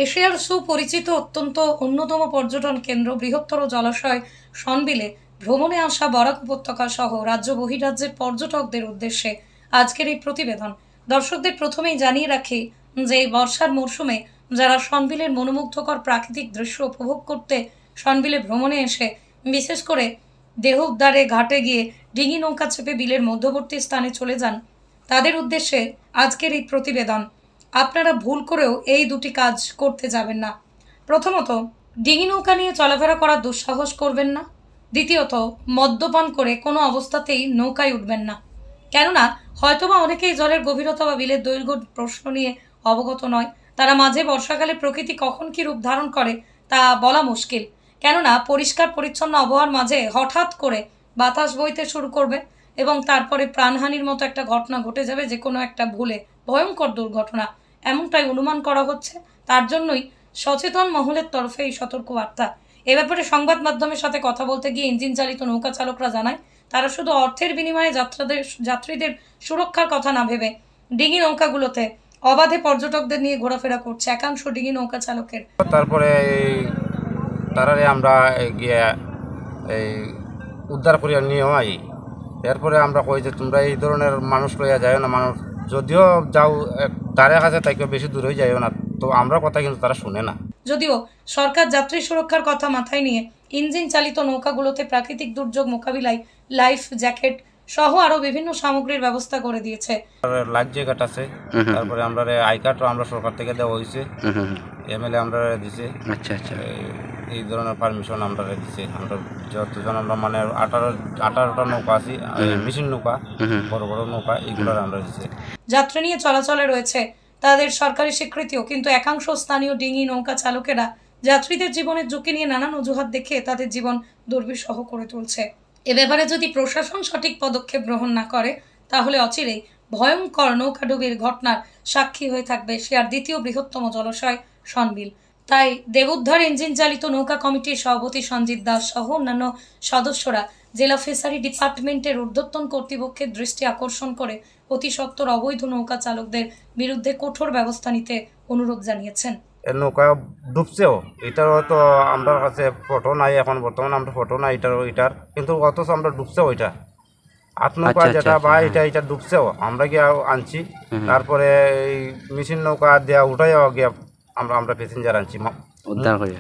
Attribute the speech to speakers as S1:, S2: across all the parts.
S1: এশিয়ার সুপরিচিত অত্যন্ত অন্যতম পর্যটন কেন্দ্র বৃহত্তর জলাশয় সনবিলে ভ্রমণে আসা বরাক উপত্যকা সহ রাজ্য বহিরাজ্যের পর্যটকদের উদ্দেশ্যে আজকের এই প্রতিবেদন। দর্শকদের প্রথমেই জানিয়ে রাখি যে এই বর্ষার মরশুমে যারা সনবিলের মনোমুগ্ধকর প্রাকৃতিক দৃশ্য উপভোগ করতে সনবিলে ভ্রমণে এসে বিশেষ করে দেহ উদ্ধারে ঘাটে গিয়ে ডিঙি নৌকা চেপে বিলের মধ্যবর্তী স্থানে চলে যান, তাদের উদ্দেশ্যে আজকের এই প্রতিবেদন। আপনারা ভুল করেও এই দুটি কাজ করতে যাবেন না। প্রথমত, ডিঙি নৌকা নিয়ে চলাফেরা করার দুঃসাহস করবেন না। দ্বিতীয়ত, মদ্যপান করে কোনো অবস্থাতেই নৌকায় উঠবেন না, কেননা হয়তোবা অনেকেই জলের গভীরতা বা বিলের দৈর্ঘ্য প্রশ্ন নিয়ে অবগত নয়। তারা মাঝে বর্ষাকালে প্রকৃতি কখন কি রূপ ধারণ করে তা বলা মুশকিল, কেননা পরিষ্কার পরিচ্ছন্ন আবহাওয়ার মাঝে হঠাৎ করে বাতাস বইতে শুরু করবে এবং তারপরে প্রাণহানির মতো একটা ঘটনা ঘটে যাবে, যে কোনো একটা ভুলে ভয়ঙ্কর দুর্ঘটনা, এমনটাই অনুমান করা হচ্ছে। তার জন্যই সচেতন মহলের তরফে এই সতর্ক বার্তা। এ ব্যাপারে সংবাদ মাধ্যমের সাথে কথা বলতে গিয়ে ইঞ্জিন চালিত নৌকা চালকরা জানায়, তারা শুধু অর্থের বিনিময়ে যাত্রীদের সুরক্ষার কথা না ভেবে ডিঙি নৌকাগুলোতে অবাধে পর্যটকদের নিয়ে ঘোরাফেরা করছে একাংশ ডিঙি নৌকা চালকের।
S2: তারপরে তারারে আমরা গিয়ে এই উদ্ধার করিয়া নিয়েও আই। এরপরে আমরা কই যে তোমরা এই ধরনের মানুষ লইয়া যাও না, মানুষ যদিও যাও তারের কাছে তাইকে বেশি দূরে যাইও না, তো আমরা কথা কিন্তু তারা শুনে না।
S1: যদিও সরকার যাত্রী সুরক্ষার কথা মাথায় নিয়ে ইঞ্জিন চালিত নৌকাগুলোতে প্রাকৃতিক দুর্যোগ মোকাবিলায় লাইফ জ্যাকেট সহ আরো বিভিন্ন সামগ্রীর ব্যবস্থা করে দিয়েছে।
S2: লাইফ জ্যাকেট আছে, তারপরে আমরা আই কার্ডও আমরা সরকার থেকে দেওয়া হয়েছে, এমএলএ আমরা দিছে। আচ্ছা আচ্ছা, এই ধরনের পারমিশন আমরা দিছে। আমরা যতজন আমরা মানে 18টা নৌকা আছি, মেশিন নৌকা, বড় বড় নৌকা, এইগুলো আমরা দিছে।
S1: যাত্রী নিয়ে চলাচলে রয়েছে তাদের সরকারি স্বীকৃতিও, কিন্তু একাংশ স্থানীয় ডিঙি নৌকা চালকেরা যাত্রীদের জীবনের ঝুঁকি নিয়ে নানান অজুহাত দেখে তাদের জীবন দুর্বিষহ করে তুলছে। এ ব্যাপারে যদি প্রশাসন সঠিক পদক্ষেপ গ্রহণ না করে, তাহলে অচিরেই ভয়ঙ্কর নৌকাডুবির ঘটনার সাক্ষী হয়ে থাকবে এশিয়ার দ্বিতীয় বৃহত্তম জলাশয় সনবিল। তাই দেবোদ্ধার ইঞ্জিন চালিত নৌকা কমিটির সভাপতি সঞ্জিত দাস সহ অন্যান্য সদস্যরা জেলা ফিশারি ডিপার্টমেন্টের ঊর্ধ্বতন কর্তৃপক্ষের দৃষ্টি আকর্ষণ করে অতি সত্বর অবৈধ নৌকা চালকদের বিরুদ্ধে কঠোর ব্যবস্থা নিতে অনুরোধ জানিয়েছেন।
S2: নৌকা ডুবছেও, এটার হয়তো আমার কাছে ফটো নাই, এখন বর্তমানে আমরা ফটো নাই এটার, কিন্তু অথচ আমরা ডুবছেও, ওইটা নৌকা যেটা বা এটা ডুবছেও, আমরা গিয়ে আনছি। তারপরে এই মেশিন নৌকা দেওয়া উঠাইও গিয়ে আমরা প্যাসেঞ্জার আনছি উদ্ধার করে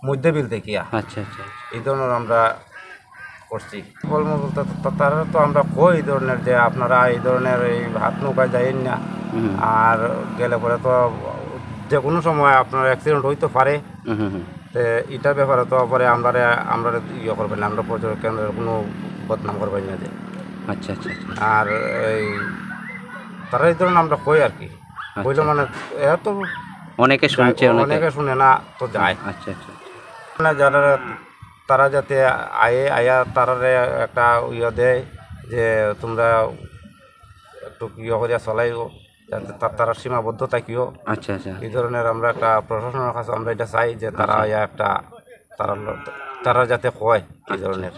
S2: মধ্যে বিল থেকে। আচ্ছা আচ্ছা, এই ধরনের আমরা করছি। বলবো বলতে তারা তো আমরা কই এই ধরনের যে আপনারা এই ধরনের এই হাত নৌকায় যাইন না, আর গেলে পরে তো যে কোনো সময় আপনার অ্যাক্সিডেন্ট হইতে পারে। তো এটার ব্যাপারে তো পরে আমরা ইয়ে করবেন না, আমরা পর্যটন কেন্দ্রের কোনো বদনাম করবেন না যে। আচ্ছা আচ্ছা, আর এই তারা এই ধরনের আমরা কই আর কি বললো, মানে এত অনেকে শুনছে, অনেকে শুনে না তো যায়। আচ্ছা আচ্ছা, মানে যারা তারা যাতে আয়া তারারে একটা ইয়ে দেয় যে তোমরা একটু ইয়ে করিয়া চলাইও, যাতে তারা সীমাবদ্ধ থাকিও। আচ্ছা আচ্ছা, এই ধরনের আমরা একটা প্রশাসনের কাছে আমরা এটা চাই যে তারা একটা তারা যাতে হয় এই ধরনের।